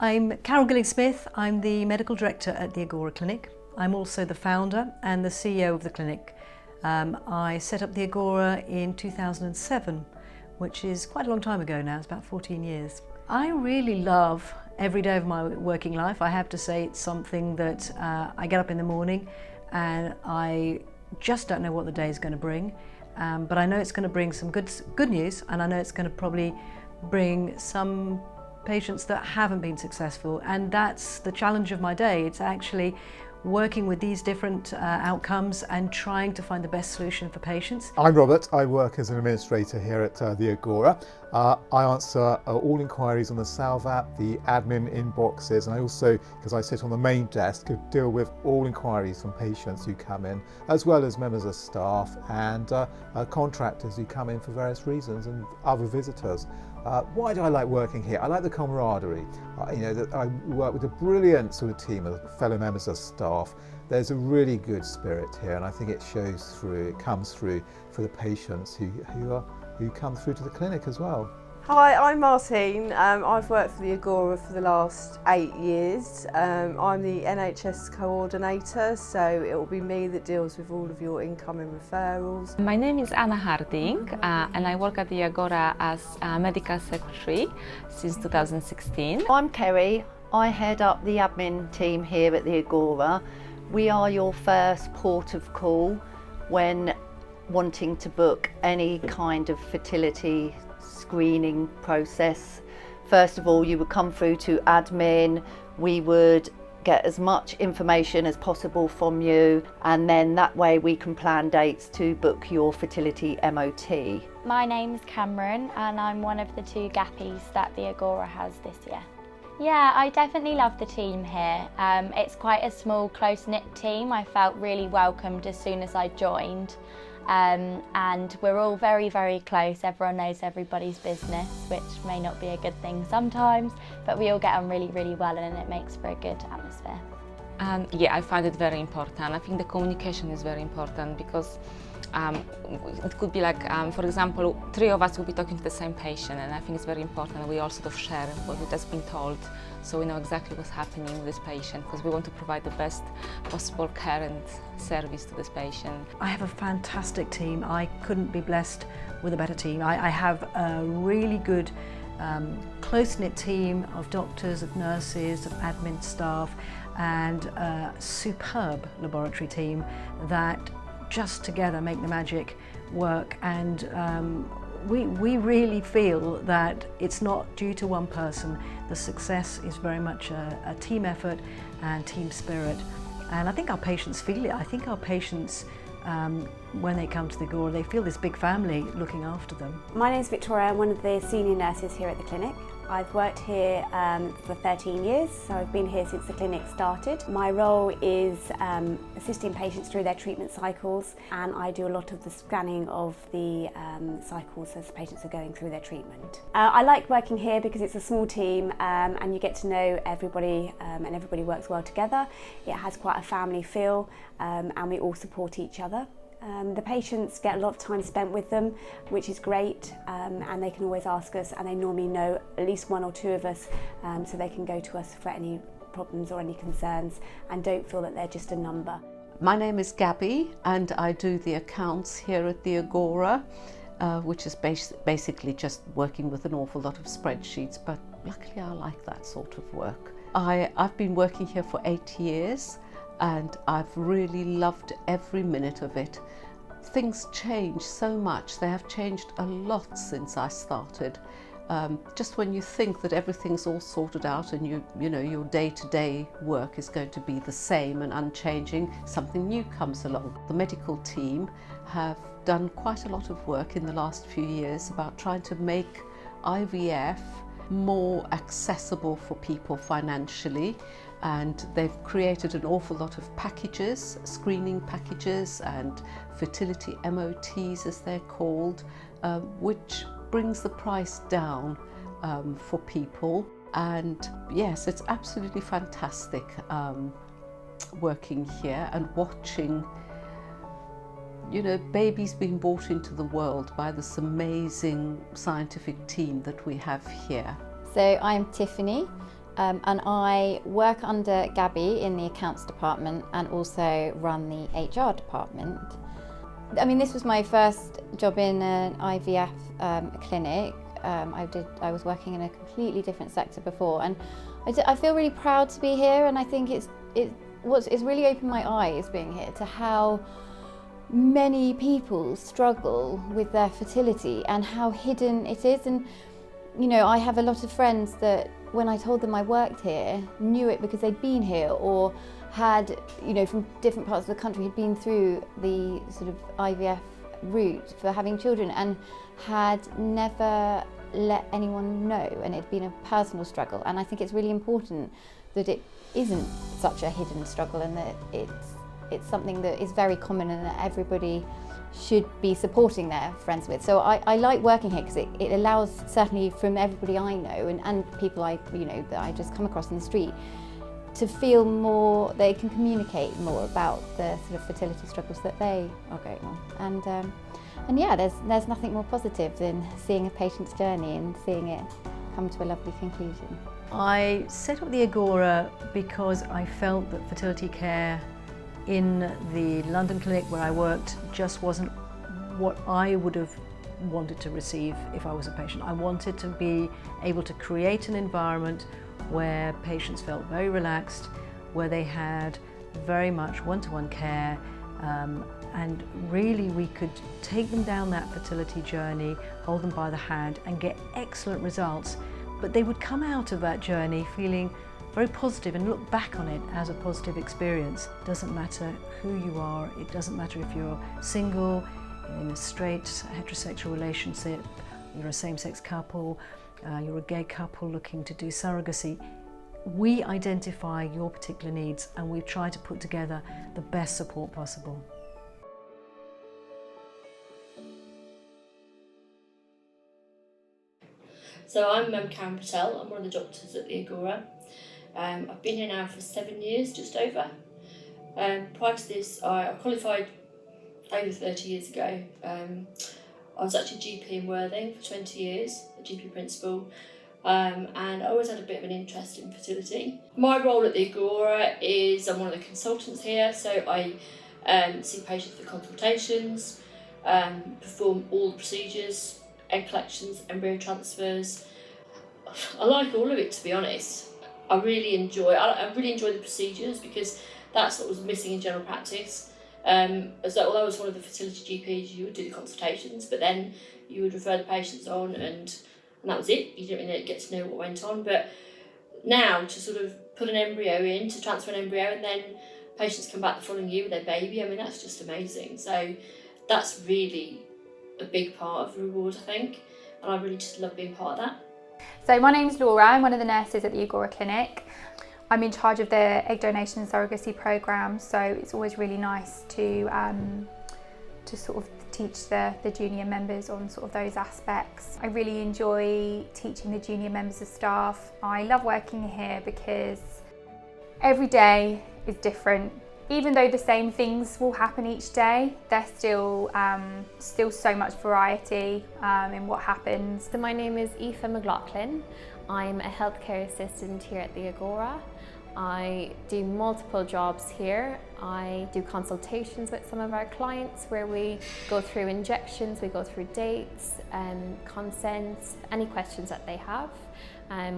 I'm Carol Gilling-Smith. I'm the Medical Director at the Agora Clinic. I'm also the founder and the CEO of the clinic. I set up the Agora in 2007, which is quite a long time ago now. It's about 14 years. I really love every day of my working life. I have to say it's something that I get up in the morning and I just don't know what the day is going to bring. But I know it's going to bring some good news, and I know it's going to probably bring some patients that haven't been successful, and that's the challenge of my day. It's actually working with these different outcomes and trying to find the best solution for patients. I'm Robert. I work as an administrator here at the Agora. I answer all inquiries on the Salve app, the admin inboxes, and I also, because I sit on the main desk, could deal with all inquiries from patients who come in, as well as members of staff and contractors who come in for various reasons, and other visitors. Why do I like working here? I like the camaraderie. I work with a brilliant sort of team of fellow members of staff. There's a really good spirit here, and I think it shows through, it comes through for the patients who come through to the clinic as well. Hi, I'm Martine. I've worked for the Agora for the last 8 years. I'm the NHS coordinator, so it will be me that deals with all of your incoming referrals. My name is Anna Harding, and I work at the Agora as a medical secretary since 2016. I'm Kerry. I head up the admin team here at the Agora. We are your first port of call when wanting to book any kind of fertility screening process. First of all, you would come through to admin. We would get as much information as possible from you, and then that way we can plan dates to book your fertility MOT. My name's Cameron, and I'm one of the 2 Gappies that the Agora has this year. Yeah, I definitely love the team here. It's quite a small, close-knit team. I felt really welcomed as soon as I joined. And we're all very, very close. Everyone knows everybody's business, which may not be a good thing sometimes, but we all get on really, really well, and it makes for a good atmosphere. Yeah, I find it very important. I think the communication is very important because it could be like, for example, 3 of us will be talking to the same patient, and I think it's very important we all sort of share what we've just been told, so we know exactly what's happening with this patient, because we want to provide the best possible care and service to this patient. I have a fantastic team. I couldn't be blessed with a better team. I have a really good close-knit team of doctors, of nurses, of admin staff, and a superb laboratory team that just together make the magic work, and we really feel that it's not due to one person. The success is very much a team effort and team spirit, and I think our patients feel it. I think our patients, when they come to the Agora, they feel this big family looking after them. My name is Victoria. I'm one of the senior nurses here at the clinic. I've worked here for 13 years, so I've been here since the clinic started. My role is assisting patients through their treatment cycles, and I do a lot of the scanning of the cycles as patients are going through their treatment. I like working here because it's a small team, and you get to know everybody, and everybody works well together. It has quite a family feel, and we all support each other. The patients get a lot of time spent with them, which is great, and they can always ask us, and they normally know at least 1 or 2 of us, so they can go to us for any problems or any concerns and don't feel that they're just a number. My name is Gabby, and I do the accounts here at the Agora, which is basically just working with an awful lot of spreadsheets, but luckily I like that sort of work. I've been working here for 8 years, and I've really loved every minute of it. Things change so much. They have changed a lot since I started. Just when you think that everything's all sorted out and you know your day-to-day work is going to be the same and unchanging, something new comes along. The medical team have done quite a lot of work in the last few years about trying to make IVF more accessible for people financially, and they've created an awful lot of packages, screening packages and fertility MOTs as they're called, which brings the price down for people. And yes, it's absolutely fantastic working here and watching, you know, babies being brought into the world by this amazing scientific team that we have here. So I'm Tiffany. and I work under Gabby in the accounts department and also run the HR department. I mean, this was my first job in an IVF clinic. I was working in a completely different sector before, and I feel really proud to be here, and I think it's really opened my eyes being here to how many people struggle with their fertility and how hidden it is. And you know, I have a lot of friends that when I told them I worked here, knew it because they'd been here or had, you know, from different parts of the country, had been through the sort of IVF route for having children and had never let anyone know, and it'd been a personal struggle. And I think it's really important that it isn't such a hidden struggle, and that it's something that is very common and that everybody should be supporting their friends with. So I like working here because it allows, certainly from everybody I know and people that I just come across in the street, to feel more, they can communicate more about the sort of fertility struggles that they are going on. And yeah, there's nothing more positive than seeing a patient's journey and seeing it come to a lovely conclusion. I set up the Agora because I felt that fertility care in the London clinic where I worked just wasn't what I would have wanted to receive if I was a patient. I wanted to be able to create an environment where patients felt very relaxed, where they had very much one-to-one care, and really we could take them down that fertility journey, hold them by the hand and get excellent results. But they would come out of that journey feeling very positive and look back on it as a positive experience. It doesn't matter who you are, it doesn't matter if you're single, in a straight heterosexual relationship, you're a same-sex couple, you're a gay couple looking to do surrogacy. We identify your particular needs and we try to put together the best support possible. So I'm Karen Patel, I'm one of the doctors at the Agora. I've been here now for 7 years, just over. Prior to this, I qualified over 30 years ago. I was actually a GP in Worthing for 20 years, a GP principal, and I always had a bit of an interest in fertility. My role at the Agora is I'm one of the consultants here, so I see patients for consultations, perform all the procedures, egg collections, embryo transfers. I like all of it, to be honest. I really enjoy the procedures because that's what was missing in general practice. Although I was one of the fertility GPs, you would do the consultations, but then you would refer the patients on and that was it. You didn't really get to know what went on. But now to sort of put an embryo in, to transfer an embryo, and then patients come back the following year with their baby, I mean, that's just amazing. So that's really a big part of the reward, I think, and I really just love being part of that. So my name's Laura, I'm one of the nurses at the Agora Clinic. I'm in charge of the egg donation and surrogacy programme, so it's always really nice to sort of teach the junior members on sort of those aspects. I really enjoy teaching the junior members of staff. I love working here because every day is different. Even though the same things will happen each day, there's still so much variety in what happens. So my name is Aoife McLaughlin. I'm a healthcare assistant here at the Agora. I do multiple jobs here. I do consultations with some of our clients where we go through injections, we go through dates, consent, any questions that they have.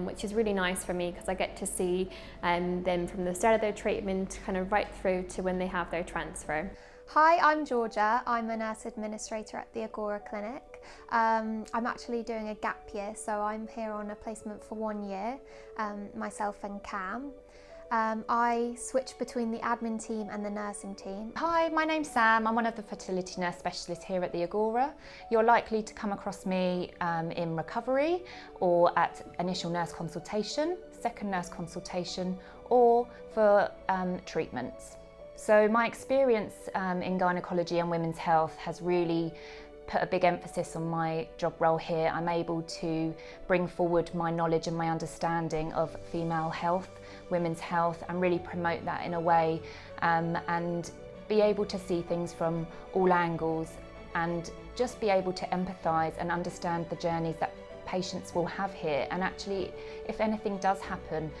Which is really nice for me because I get to see them from the start of their treatment kind of right through to when they have their transfer. Hi, I'm Georgia. I'm a nurse administrator at the Agora Clinic. I'm actually doing a gap year, so I'm here on a placement for 1 year, myself and Cam. I switch between the admin team and the nursing team. Hi, my name's Sam. I'm one of the fertility nurse specialists here at the Agora. You're likely to come across me in recovery or at initial nurse consultation, second nurse consultation, or for treatments. So my experience in gynecology and women's health has really put a big emphasis on my job role here. I'm able to bring forward my knowledge and my understanding of female health, women's health, and really promote that in a way and be able to see things from all angles and just be able to empathise and understand the journeys that patients will have here, and actually if anything does happen,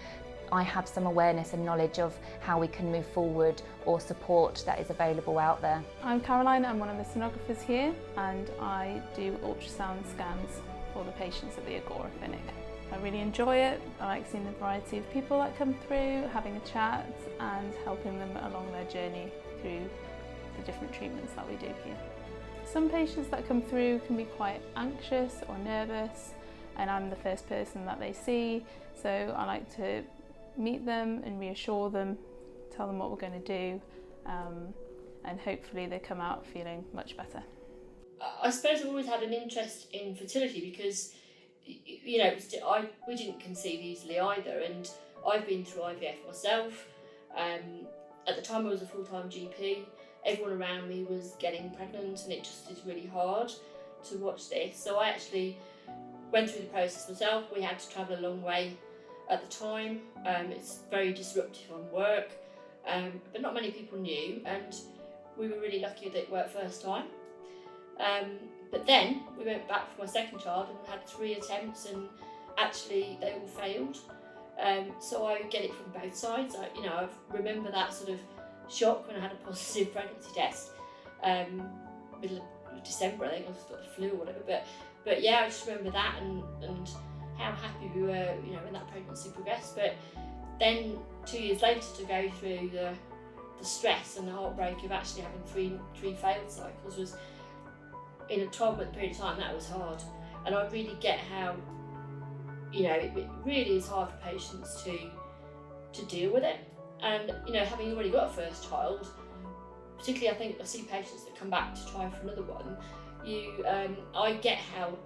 I have some awareness and knowledge of how we can move forward or support that is available out there. I'm Caroline, I'm one of the sonographers here, and I do ultrasound scans for the patients at the Agora Clinic. I really enjoy it. I like seeing the variety of people that come through, having a chat and helping them along their journey through the different treatments that we do here. Some patients that come through can be quite anxious or nervous, and I'm the first person that they see, so I like to meet them and reassure them, tell them what we're going to do, and hopefully they come out feeling much better. I suppose I've always had an interest in fertility because, you know, we didn't conceive easily either, and I've been through IVF myself. At the time I was a full-time GP, everyone around me was getting pregnant, and it just is really hard to watch this. So I actually went through the process myself. We had to travel a long way at the time. It's very disruptive on work, but not many people knew, and we were really lucky that it worked first time. But then we went back for my second child and had 3 attempts, and actually they all failed. So I get it from both sides. I remember that sort of shock when I had a positive pregnancy test, middle of December, I think. I got the flu or whatever. But yeah, I just remember that and how happy we were, you know, when that pregnancy progressed. But then 2 years later to go through the stress and the heartbreak of actually having three failed cycles was, in a 12-month period of time, that was hard. And I really get how, you know, it really is hard for patients to deal with it. And, you know, having already got a first child, particularly I think I see patients that come back to try for another one, I get how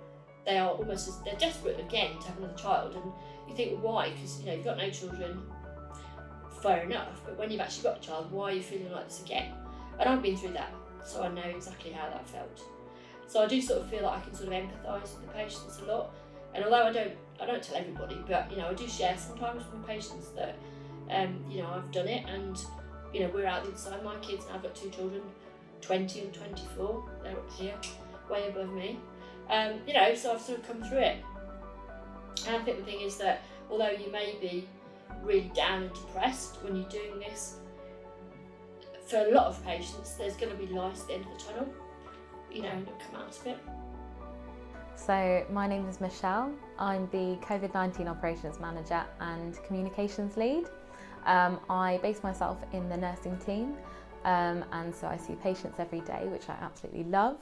they are almost, they're desperate again to have another child, and you think, well, why? Because, you know, you've got no children, fair enough, but when you've actually got a child, why are you feeling like this again? And I've been through that, so I know exactly how that felt. So I do sort of feel like I can sort of empathise with the patients a lot, and although I don't tell everybody, but, you know, I do share sometimes with my patients that, you know, I've done it, and, you know, we're out the inside. My kids now, I've got 2 children, 20 and 24, they're up here, way above me. You know, so I've sort of come through it. And I think the thing is that although you may be really down and depressed when you're doing this, for a lot of patients there's going to be light at the end of the tunnel, you know, and you'll come out of it. So my name is Michelle. I'm the COVID-19 Operations Manager and Communications Lead. I base myself in the nursing team, and so I see patients every day, which I absolutely love.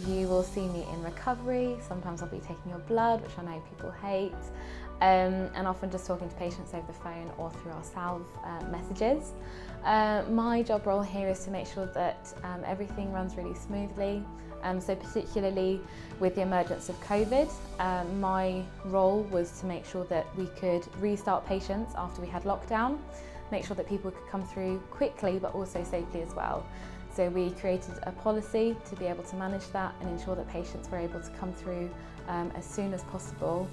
You will see me in recovery. Sometimes I'll be taking your blood, which I know people hate, and often just talking to patients over the phone or through our salve messages. My job role here is to make sure that everything runs really smoothly. So particularly with the emergence of COVID, my role was to make sure that we could restart patients after we had lockdown, make sure that people could come through quickly but also safely as well. So we created a policy to be able to manage that and ensure that patients were able to come through as soon as possible.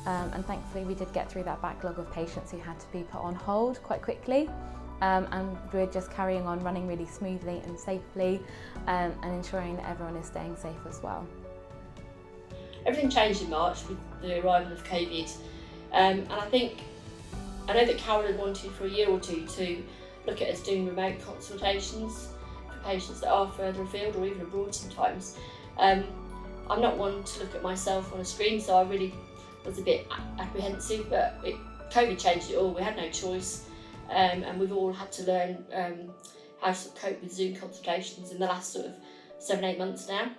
And thankfully we did get through that backlog of patients who had to be put on hold quite quickly. And we're just carrying on running really smoothly and safely, and ensuring that everyone is staying safe as well. Everything changed in March with the arrival of COVID, and I know that Carol had wanted for a year or two to look at us doing remote consultations for patients that are further afield or even abroad sometimes. I'm not one to look at myself on a screen, so I really was a bit apprehensive, but COVID changed it all. We had no choice. And we've all had to learn how to cope with Zoom consultations in the last sort of 7-8 months now.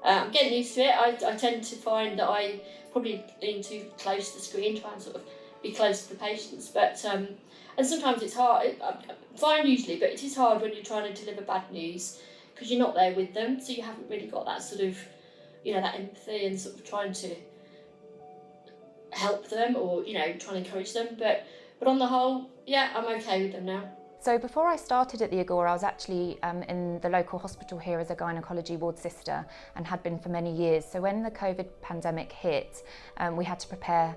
I'm getting used to it. I tend to find that I probably lean too close to the screen, try and sort of be close to the patients. But and sometimes it's hard. I'm fine usually, but it is hard when you're trying to deliver bad news because you're not there with them, so you haven't really got that sort of, you know, that empathy and sort of trying to help them or, you know, trying to encourage them. But on the whole, yeah, I'm okay with them now. So before I started at the Agora, I was actually in the local hospital here as a gynaecology ward sister and had been for many years. So when the COVID pandemic hit, we had to prepare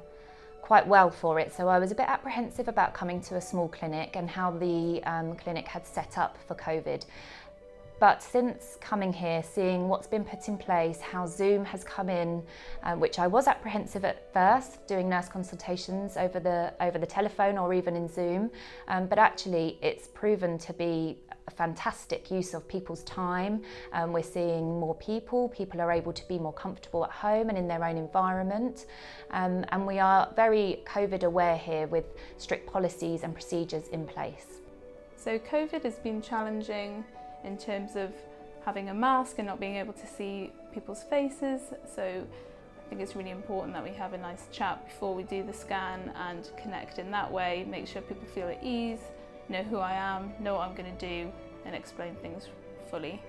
quite well for it. So I was a bit apprehensive about coming to a small clinic and how the clinic had set up for COVID. But since coming here, seeing what's been put in place, how Zoom has come in, which I was apprehensive at first, doing nurse consultations over the telephone or even in Zoom, but actually it's proven to be a fantastic use of people's time. We're seeing more people are able to be more comfortable at home and in their own environment. And we are very COVID aware here with strict policies and procedures in place. So COVID has been challenging in terms of having a mask and not being able to see people's faces. So I think it's really important that we have a nice chat before we do the scan and connect in that way, make sure people feel at ease, know who I am, know what I'm going to do, and explain things fully.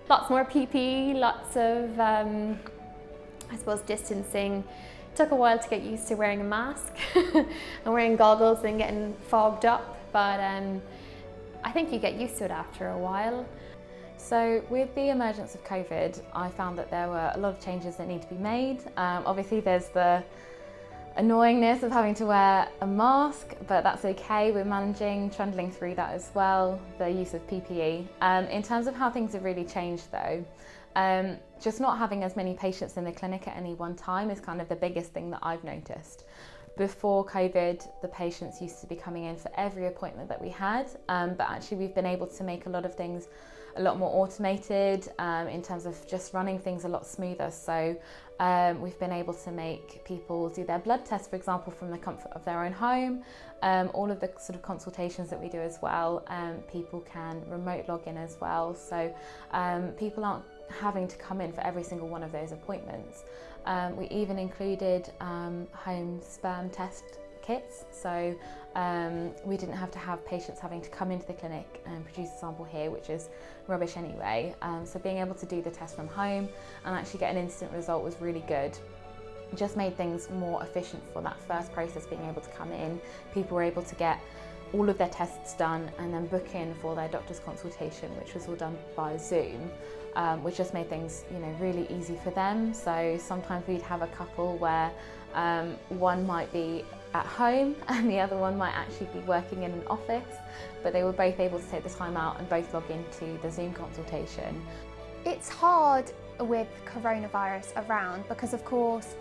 Lots more PPE, lots of, I suppose, distancing. It took a while to get used to wearing a mask and wearing goggles and getting fogged up, but I think you get used to it after a while. So with the emergence of COVID, I found that there were a lot of changes that need to be made. Obviously there's the annoyingness of having to wear a mask, but that's okay, we're trundling through that as well, the use of PPE. In terms of how things have really changed though, just not having as many patients in the clinic at any one time is kind of the biggest thing that I've noticed. Before COVID, the patients used to be coming in for every appointment that we had, but actually we've been able to make a lot of things a lot more automated in terms of just running things a lot smoother. So we've been able to make people do their blood tests, for example, from the comfort of their own home. All of the sort of consultations that we do as well, people can remote log in as well. So people aren't having to come in for every single one of those appointments. We even included home sperm test kits, so we didn't have to have patients having to come into the clinic and produce a sample here, which is rubbish anyway. So being able to do the test from home and actually get an instant result was really good. It just made things more efficient for that first process, being able to come in. People were able to get all of their tests done and then book in for their doctor's consultation, which was all done by Zoom, which just made things, really easy for them. So sometimes we'd have a couple where one might be at home and the other one might actually be working in an office, but they were both able to take the time out and both log into the Zoom consultation. It's hard with coronavirus around because, of course,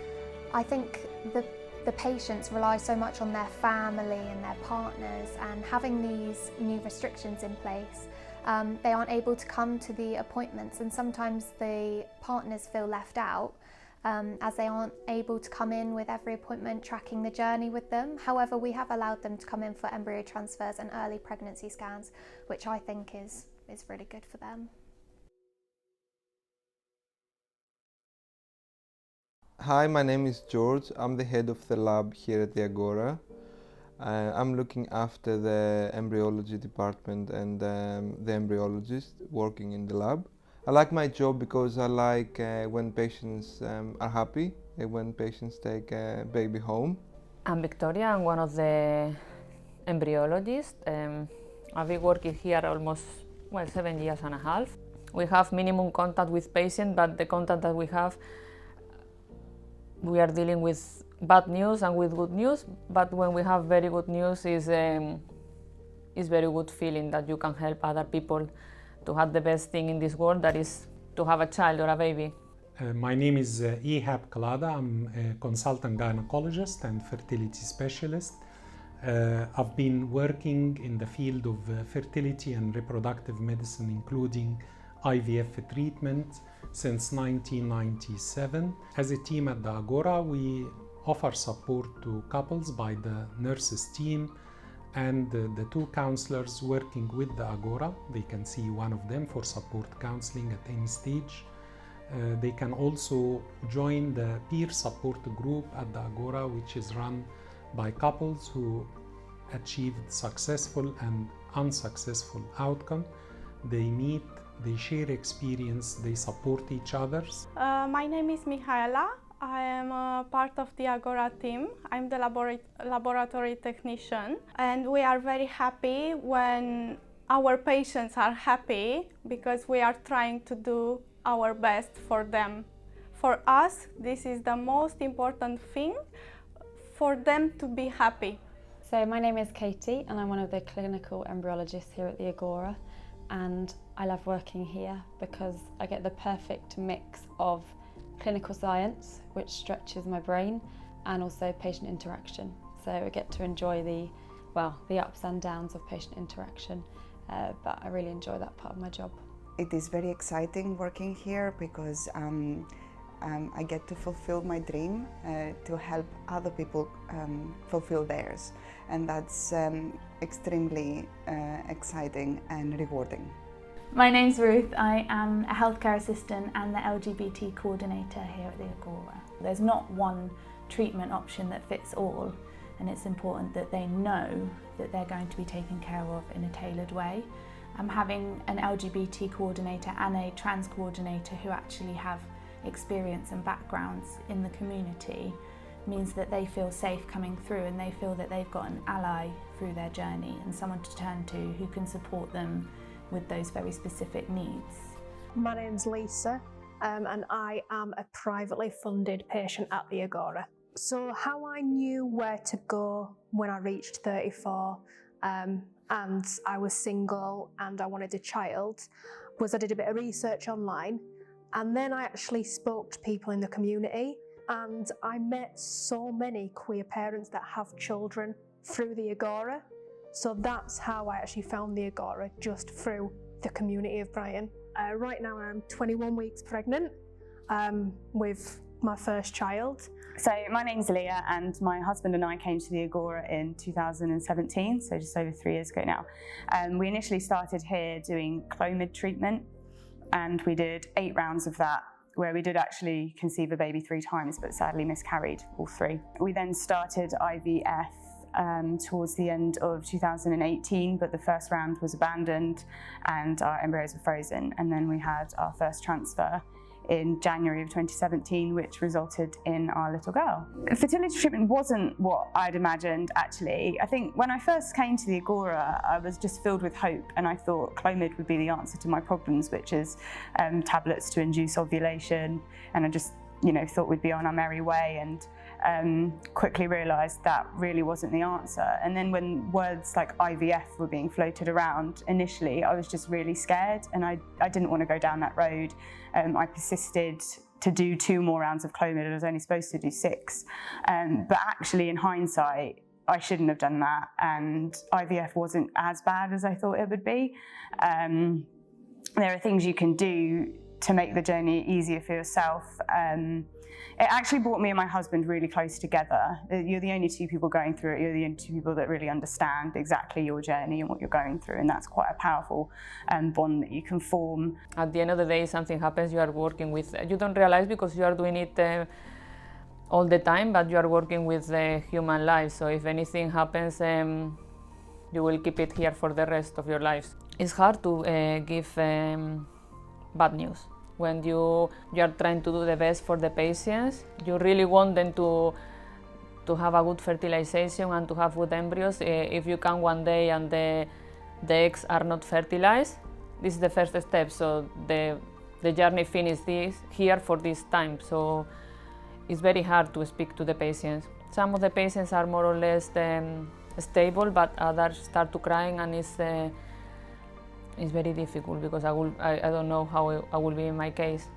I think the patients rely so much on their family and their partners, and having these new restrictions in place, they aren't able to come to the appointments, and sometimes the partners feel left out as they aren't able to come in with every appointment, tracking the journey with them. However, we have allowed them to come in for embryo transfers and early pregnancy scans, which I think is really good for them. Hi, my name is George. I'm the head of the lab here at the Agora. I'm looking after the embryology department and the embryologist working in the lab. I like my job because I like when patients are happy and when patients take a baby home. I'm Victoria. I'm one of the embryologists. I've been working here almost 7 years and a half. We have minimum contact with patients, but the contact that we have, we are dealing with bad news and with good news. But when we have very good news, is very good feeling that you can help other people to have the best thing in this world, that is to have a child or a baby. My name is Ihab Kalada. I'm a consultant gynecologist and fertility specialist. I've been working in the field of fertility and reproductive medicine, including IVF treatment, since 1997. As a team at the Agora, we offer support to couples by the nurses team and the two counselors working with the Agora. They can see one of them for support counseling at any stage. They can also join the peer support group at the Agora, which is run by couples who achieved successful and unsuccessful outcome. They meet, they share experience, they support each other. My name is Mihaela. I am a part of the Agora team. I'm the laboratory technician, and we are very happy when our patients are happy because we are trying to do our best for them. For us, this is the most important thing, for them to be happy. So my name is Katie and I'm one of the clinical embryologists here at the Agora. and I love working here because I get the perfect mix of clinical science, which stretches my brain, and also patient interaction. So I get to enjoy the ups and downs of patient interaction, but I really enjoy that part of my job. It is very exciting working here because I get to fulfill my dream to help other people fulfill theirs, and that's extremely exciting and rewarding. My name's Ruth. I am a healthcare assistant and the LGBT coordinator here at the Agora. There's not one treatment option that fits all, and it's important that they know that they're going to be taken care of in a tailored way. Having an LGBT coordinator and a trans coordinator who actually have experience and backgrounds in the community means that they feel safe coming through, and they feel that they've got an ally through their journey and someone to turn to who can support them with those very specific needs. My name's Lisa, and I am a privately funded patient at the Agora. So how I knew where to go when I reached 34 and I was single and I wanted a child was I did a bit of research online, and then I actually spoke to people in the community, and I met so many queer parents that have children through the Agora. So that's how I actually found the Agora, just through the community of Brighton. Right now I'm 21 weeks pregnant with my first child. So my name's Leah, and my husband and I came to the Agora in 2017, so just over 3 years ago now. We initially started here doing Clomid treatment, and we did 8 rounds of that, where we did actually conceive a baby 3 times, but sadly miscarried all 3. We then started IVF towards the end of 2018, but the first round was abandoned and our embryos were frozen, and then we had our first transfer in January of 2017, which resulted in our little girl. Fertility treatment wasn't what I'd imagined, actually. I think when I first came to the Agora, I was just filled with hope, and I thought Clomid would be the answer to my problems, which is tablets to induce ovulation, and I just thought we'd be on our merry way, and quickly realised that really wasn't the answer. And then when words like IVF were being floated around, initially I was just really scared, and I didn't want to go down that road. I persisted to do 2 more rounds of Clomid. I was only supposed to do 6, but actually in hindsight I shouldn't have done that, and IVF wasn't as bad as I thought it would be. There are things you can do to make the journey easier for yourself. It actually brought me and my husband really close together. You're the only 2 people going through it. You're the only 2 people that really understand exactly your journey and what you're going through, and that's quite a powerful bond that you can form. At the end of the day, something happens, you are working with, you don't realize because you are doing it all the time, but you are working with human life. So if anything happens, you will keep it here for the rest of your lives. It's hard to give bad news. When you are trying to do the best for the patients, you really want them to have a good fertilization and to have good embryos. If you come one day and the eggs are not fertilized, this is the first step. So the journey finishes here for this time. So it's very hard to speak to the patients. Some of the patients are more or less stable, but others start to crying, and it's very difficult because I don't know how I will be in my case.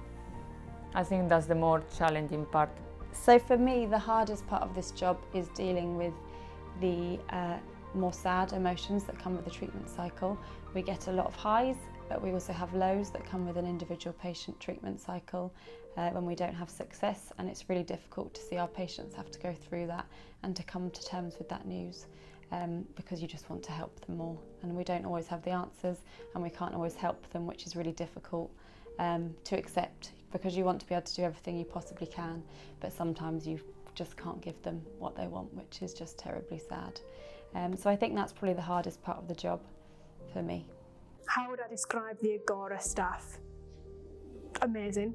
I think that's the more challenging part. So for me, the hardest part of this job is dealing with the more sad emotions that come with the treatment cycle. We get a lot of highs, but we also have lows that come with an individual patient treatment cycle when we don't have success, and it's really difficult to see our patients have to go through that and to come to terms with that news. Because you just want to help them more, and we don't always have the answers, and we can't always help them, which is really difficult to accept, because you want to be able to do everything you possibly can, but sometimes you just can't give them what they want, which is just terribly sad. So I think that's probably the hardest part of the job for me. How would I describe the Agora staff? Amazing.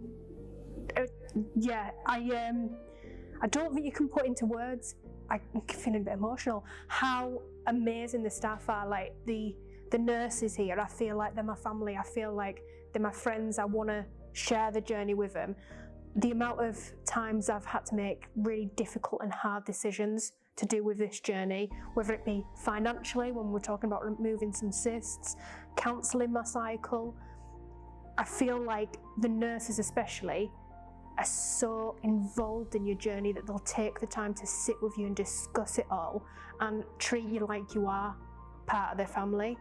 Yeah, I don't think you can put into words. I'm feeling a bit emotional. How amazing the staff are. Like the nurses here, I feel like they're my family. I feel like they're my friends. I want to share the journey with them. The amount of times I've had to make really difficult and hard decisions to do with this journey, whether it be financially when we're talking about removing some cysts, counselling my cycle. I feel like the nurses especially are so involved in your journey that they'll take the time to sit with you and discuss it all and treat you like you are part of their family.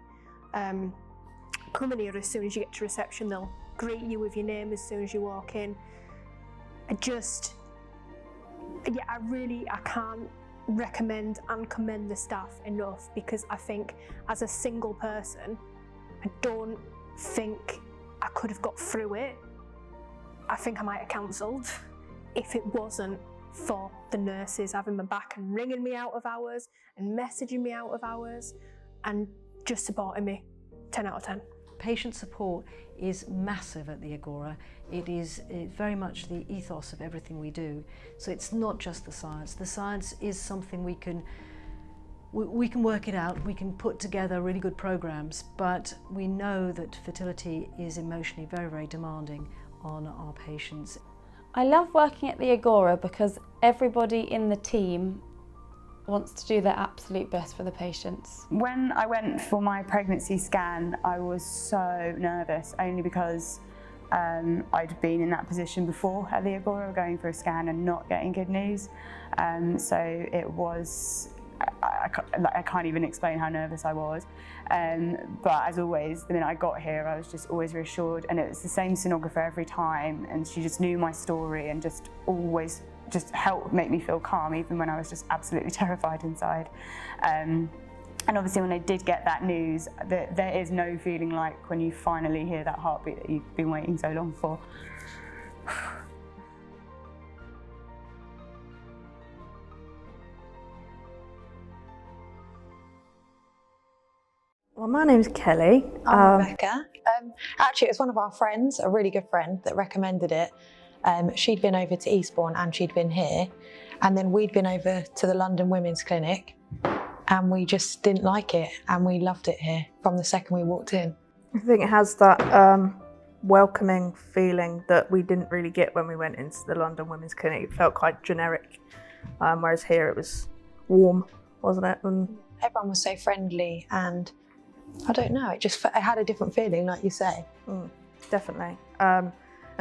Coming here as soon as you get to reception, they'll greet you with your name as soon as you walk in. I can't recommend and commend the staff enough, because I think as a single person, I don't think I could have got through it. I think I might have cancelled if it wasn't for the nurses having my back and ringing me out of hours and messaging me out of hours and just supporting me. 10 out of 10. Patient support is massive at the Agora. It's very much the ethos of everything we do. So it's not just the science. The science is something we can work it out, we can put together really good programs, but we know that fertility is emotionally very, very demanding on our patients. I love working at the Agora because everybody in the team wants to do their absolute best for the patients. When I went for my pregnancy scan, I was so nervous, only because I'd been in that position before at the Agora, going for a scan and not getting good news. So it was, I can't even explain how nervous I was. But as always, the minute I got here, I was just always reassured, and it was the same sonographer every time, and she just knew my story and just always just helped make me feel calm, even when I was just absolutely terrified inside. And obviously when I did get that news, there is no feeling like when you finally hear that heartbeat that you've been waiting so long for. Well, my name's Kelly. I'm Rebecca. Actually, it was one of our friends, a really good friend, that recommended it. She'd been over to Eastbourne and she'd been here, and then we'd been over to the London Women's Clinic, and we just didn't like it, and we loved it here from the second we walked in. I think it has that welcoming feeling that we didn't really get when we went into the London Women's Clinic. It felt quite generic, whereas here it was warm, wasn't it? And everyone was so friendly, and I don't know, it had a different feeling, like you say. Definitely. And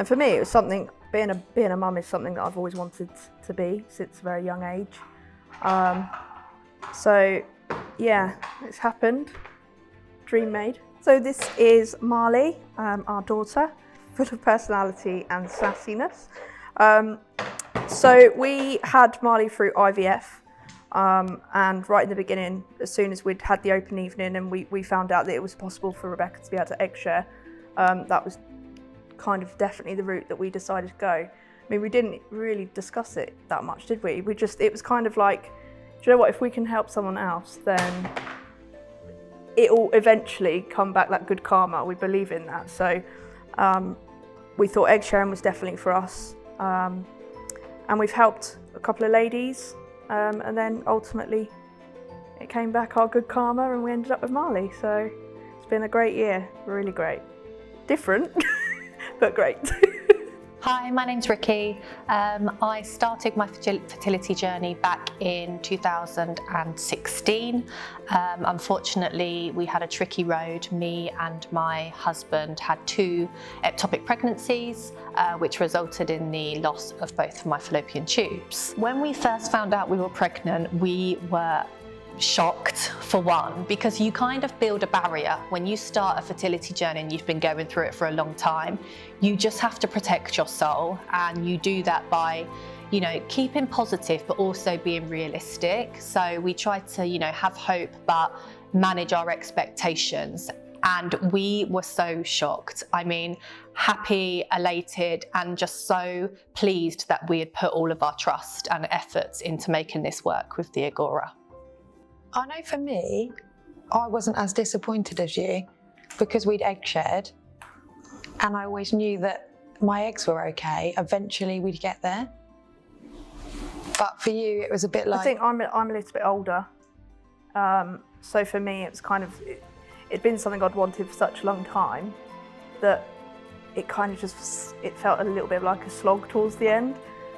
for me, it was something, being a mum is something that I've always wanted to be since a very young age. So yeah, it's happened. Dream made. So this is Marley, our daughter, full of personality and sassiness. So we had Marley through IVF. And right in the beginning, as soon as we'd had the open evening and we found out that it was possible for Rebecca to be able to egg share, that was kind of definitely the route that we decided to go. I mean, we didn't really discuss it that much, did we? It was kind of like, do you know what, if we can help someone else, then it'll eventually come back, that good karma. We believe in that. So we thought egg sharing was definitely for us. And we've helped a couple of ladies. And then ultimately it came back our good karma and we ended up with Marley. So it's been a great year, really great. Different, but great. Hi, my name's Ricky. I started my fertility journey back in 2016. Unfortunately, we had a tricky road. Me and my husband had 2 ectopic pregnancies, which resulted in the loss of both of my fallopian tubes. When we first found out we were pregnant, we were shocked, for one, because you kind of build a barrier when you start a fertility journey and you've been going through it for a long time. You just have to protect your soul, and you do that by, you know, keeping positive but also being realistic. So we try to, you know, have hope but manage our expectations. And we were so shocked. I mean, happy, elated, and just so pleased that we had put all of our trust and efforts into making this work with the Agora. I know for me, I wasn't as disappointed as you because we'd egg shared, and I always knew that my eggs were okay. Eventually we'd get there. But for you, it was a bit like... I think I'm a little bit older. So for me, it was kind of, it'd been something I'd wanted for such a long time that it kind of just, it felt a little bit like a slog towards the end.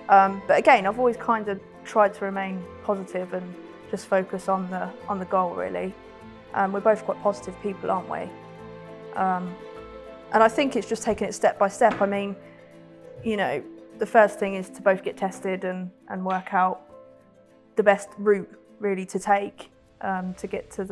But again, I've always kind of tried to remain positive and just focus on the goal really. We're both quite positive people, aren't we? And I think it's just taking it step by step. I mean, you know, the first thing is to both get tested and work out the best route really to take to get to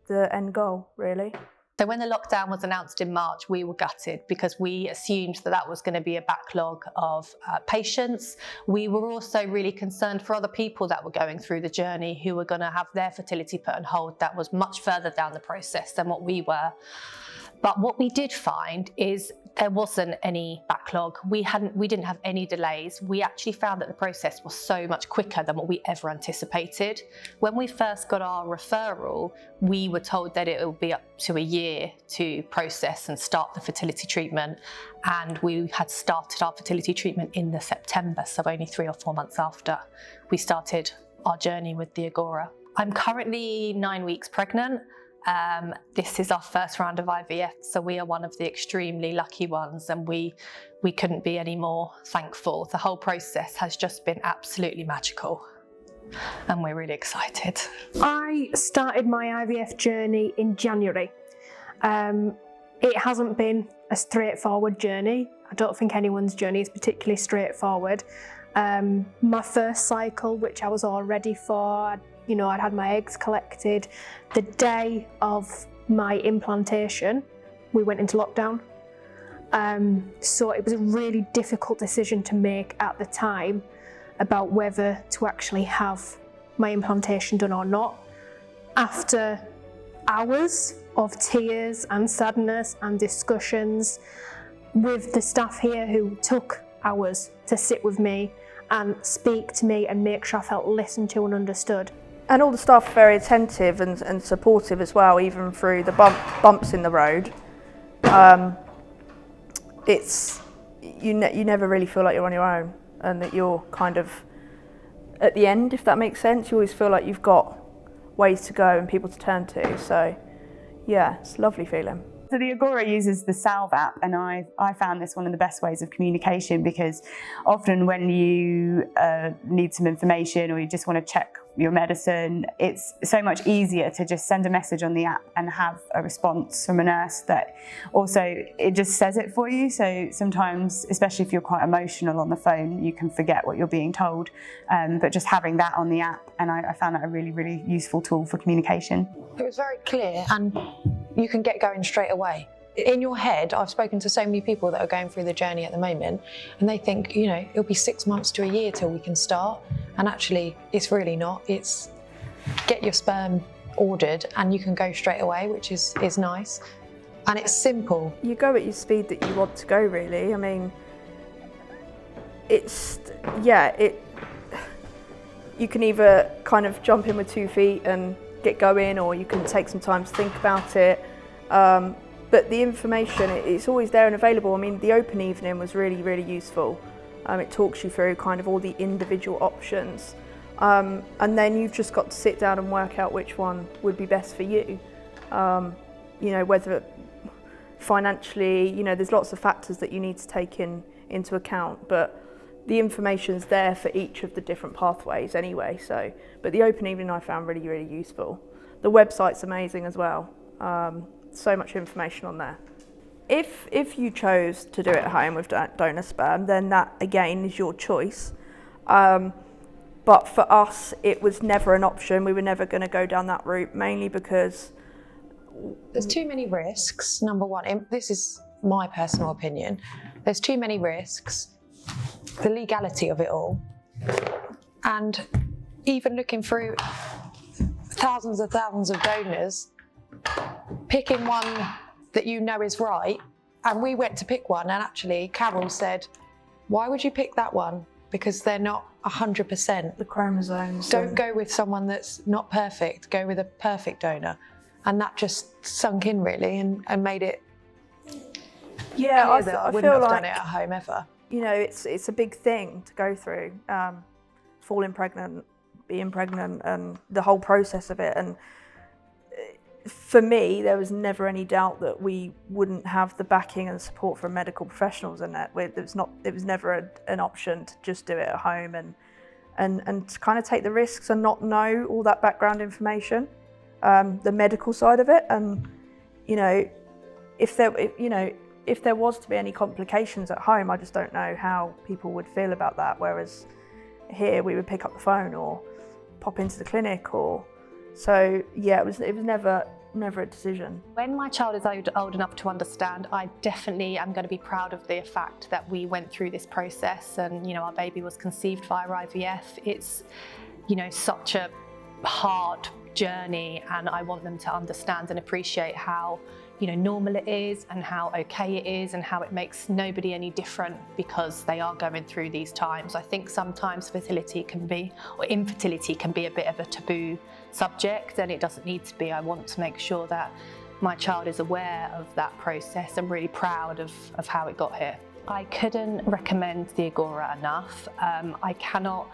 the end goal really. So when the lockdown was announced in March, we were gutted because we assumed that that was going to be a backlog of patients. We were also really concerned for other people that were going through the journey who were going to have their fertility put on hold. That was much further down the process than what we were. But what we did find is there wasn't any backlog. We didn't have any delays. We actually found that the process was so much quicker than what we ever anticipated. When we first got our referral, we were told that it would be up to a year to process and start the fertility treatment. And we had started our fertility treatment in the September, so only 3 or 4 months after we started our journey with the Agora. I'm currently 9 weeks pregnant. This is our first round of IVF, so we are one of the extremely lucky ones, and we couldn't be any more thankful. The whole process has just been absolutely magical, and we're really excited. I started my IVF journey in January. It hasn't been a straightforward journey. I don't think anyone's journey is particularly straightforward. My first cycle, which I was all ready for, I'd had my eggs collected. The day of my implantation, we went into lockdown. So it was a really difficult decision to make at the time about whether to actually have my implantation done or not. After hours of tears and sadness and discussions with the staff here who took hours to sit with me and speak to me and make sure I felt listened to and understood. And all the staff are very attentive and supportive as well, even through the bumps in the road. You never really feel like you're on your own, and that you're kind of at the end, if that makes sense. You always feel like you've got ways to go and people to turn to. So yeah, it's a lovely feeling. So the Agora uses the Salve app, and I found this one of the best ways of communication, because often when you need some information or you just want to check your medicine, it's so much easier to just send a message on the app and have a response from a nurse that also, it just says it for you. So sometimes, especially if you're quite emotional on the phone, you can forget what you're being told. But just having that on the app, and I found that a really, really useful tool for communication. It was very clear, and you can get going straight away. In your head, I've spoken to so many people that are going through the journey at the moment, and they think, it'll be 6 months to a year till we can start. And actually, it's really not. It's get your sperm ordered and you can go straight away, which is nice. And it's simple. You go at your speed that you want to go, really. I mean, you can either kind of jump in with 2 feet and get going, or you can take some time to think about it. But the information, it's always there and available. I mean, the open evening was really, really useful. It talks you through kind of all the individual options. And then you've just got to sit down and work out which one would be best for you. Whether financially, there's lots of factors that you need to take into account, but the information's there for each of the different pathways anyway. But the open evening I found really, really useful. The website's amazing as well. So much information on there. If you chose to do it at home with donor sperm, then that again is your choice. But for us, it was never an option. We were never going to go down that route, mainly because there's too many risks. Number one, this is my personal opinion. There's too many risks. The legality of it all, and even looking through thousands of donors, picking one that is right. And we went to pick one, and actually Carol said, why would you pick that one? Because they're not 100%. The chromosomes. Don't go with someone that's not perfect, go with a perfect donor. And that just sunk in really and made it clear that I wouldn't have done it at home ever. It's a big thing to go through, falling pregnant, being pregnant, and the whole process of it. And for me, there was never any doubt that we wouldn't have the backing and support from medical professionals in that. It was never an option to just do it at home and to kind of take the risks and not know all that background information, the medical side of it. And if there was to be any complications at home, I just don't know how people would feel about that. Whereas here we would pick up the phone or pop into the clinic, so yeah, it was never a decision. When my child is old enough to understand, I definitely am going to be proud of the fact that we went through this process and our baby was conceived via IVF. It's such a hard journey, and I want them to understand and appreciate how normal it is and how okay it is and how it makes nobody any different because they are going through these times. I think sometimes infertility can be a bit of a taboo subject, and it doesn't need to be. I want to make sure that my child is aware of that process and really proud of how it got here. I couldn't recommend the Agora enough. I cannot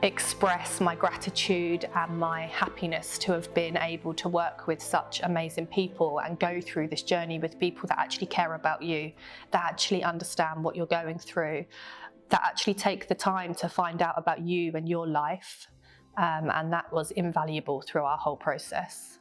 express my gratitude and my happiness to have been able to work with such amazing people and go through this journey with people that actually care about you, that actually understand what you're going through, that actually take the time to find out about you and your life, and that was invaluable through our whole process.